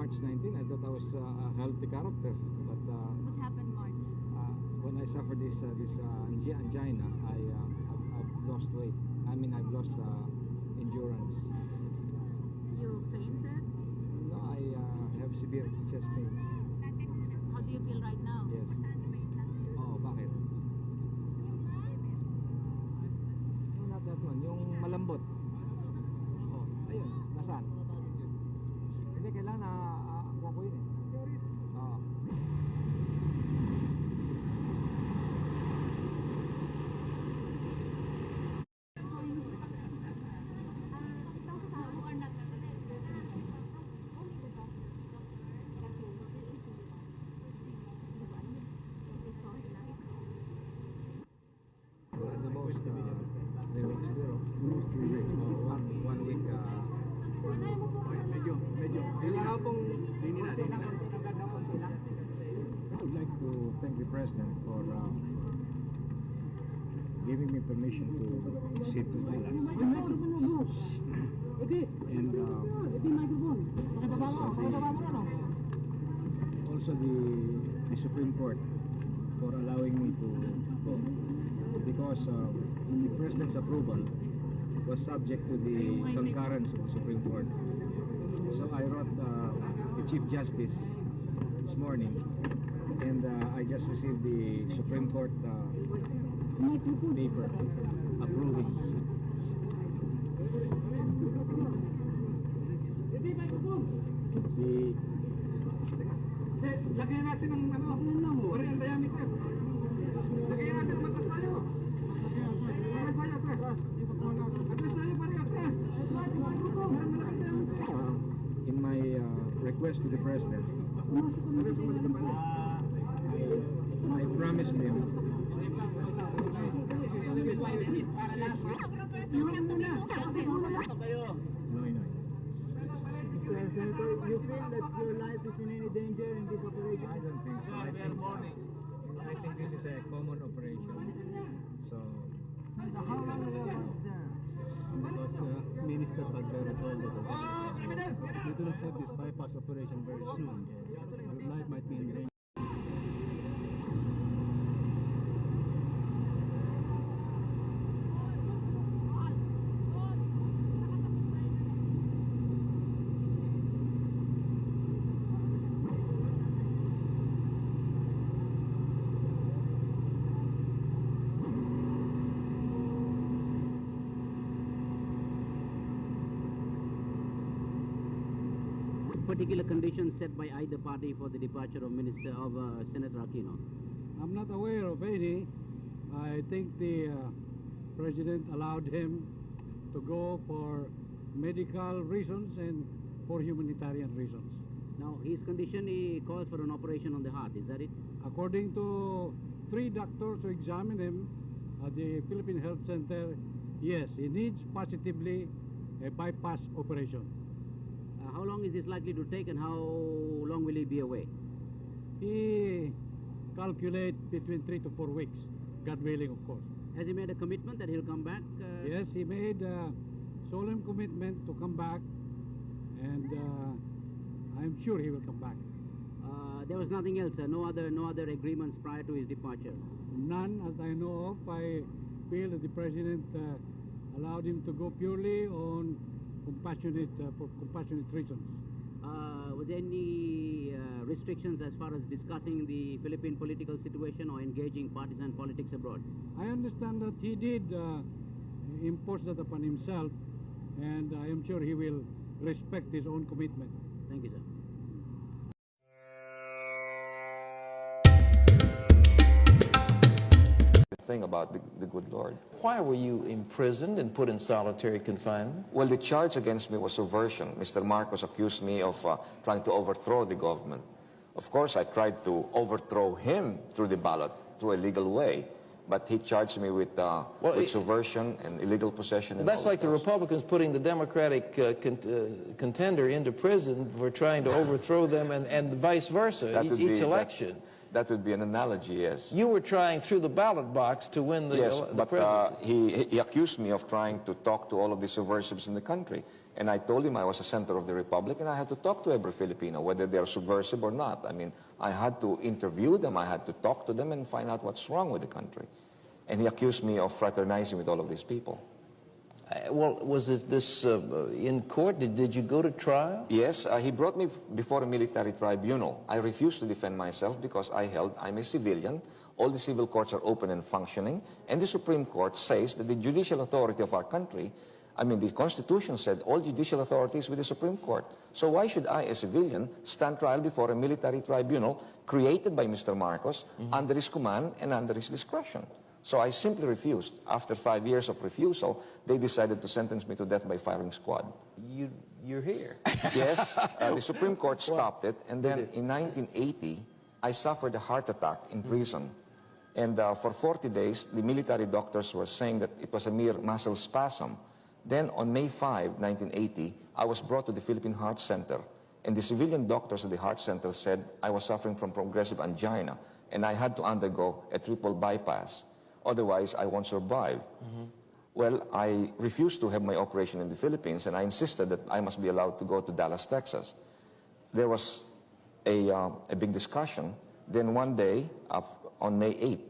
March 19, I thought I was a healthy character, but What happened, March? when I suffered this angina, I've lost weight. I mean, I've lost endurance. You fainted? No, I have severe chest pains. How do you feel right now? Yes. Oh, bakit? No, not that one. Yung malambot. Oh, ayun. Nasaan? Hindi, kailangan na akuha ko yun eh. Oo. The most 3 weeks siguro. Almost 3 weeks. One week. Kailangan pong I would like to thank the President for giving me permission to sit with the last. And also the Supreme Court for allowing me to go, because the President's approval was subject to the concurrence of the Supreme Court. So I wrote the Chief Justice this morning, and I just received the Supreme Court paper approving. lagyan natin ng pare ang diameter. Lagyan natin ng matas tayo. Atras tayo, atras. Atras tayo, pare, atras. In my request to the President, I promised him Ninoy. Senator, you feel that your life is in any danger in this operation? I don't think so. I think this is a common operation. So How long ago was there? because Minister Pagdero told us that we do not have this bypass operation very soon. Your life might be in danger. Particular conditions set by either party for the departure of Senator Aquino? I'm not aware of any. I think the President allowed him to go for medical reasons and for humanitarian reasons. Now, his condition, he calls for an operation on the heart, is that it? According to 3 doctors who examined him at the Philippine Health Center, yes, he needs positively a bypass operation. How long is this likely to take, and how long will he be away? He calculate between 3 to 4 weeks, God willing, of course. Has he made a commitment that he'll come back? Yes, he made a solemn commitment to come back, and I'm sure he will come back. There was nothing else, no other agreements prior to his departure? None, as I know of. I feel that the President allowed him to go purely on for compassionate reasons. Was there any restrictions as far as discussing the Philippine political situation or engaging partisan politics abroad? I understand that he did impose that upon himself, and I am sure he will respect his own commitment. Thank you, sir. Thing about the good Lord. Why were you imprisoned and put in solitary confinement? Well, the charge against me was subversion. Mr. Marcos accused me of trying to overthrow the government. Of course, I tried to overthrow him through the ballot, through a legal way, but he charged me with subversion and illegal possession. Well, that's like the Republicans putting the Democratic contender into prison for trying to overthrow them, and vice versa, each election. That would be an analogy, yes. You were trying through the ballot box to win the, Yes, the but presidency. he accused me of trying to talk to all of the subversives in the country. And I told him I was a center of the republic and I had to talk to every Filipino, whether they are subversive or not. I mean, I had to interview them, I had to talk to them and find out what's wrong with the country. And he accused me of fraternizing with all of these people. Well, was it this in court? Did you go to trial? Yes, he brought me before a military tribunal. I refused to defend myself because I'm a civilian. All the civil courts are open and functioning. And the Supreme Court says that the judicial authority of our country, I mean, the Constitution said all judicial authority is with the Supreme Court. So why should I, a civilian, stand trial before a military tribunal created by Mr. Marcos under his command and under his discretion? So I simply refused. After 5 years of refusal, they decided to sentence me to death by firing squad. You're here. Yes, the Supreme Court stopped it, and then in 1980, I suffered a heart attack in prison. And for 40 days, the military doctors were saying that it was a mere muscle spasm. Then on May 5, 1980, I was brought to the Philippine Heart Center, and the civilian doctors at the Heart Center said I was suffering from progressive angina, and I had to undergo a triple bypass. Otherwise, I won't survive. Well, I refused to have my operation in the Philippines, and I insisted that I must be allowed to go to Dallas, Texas. There was a big discussion. Then one day, on May 8,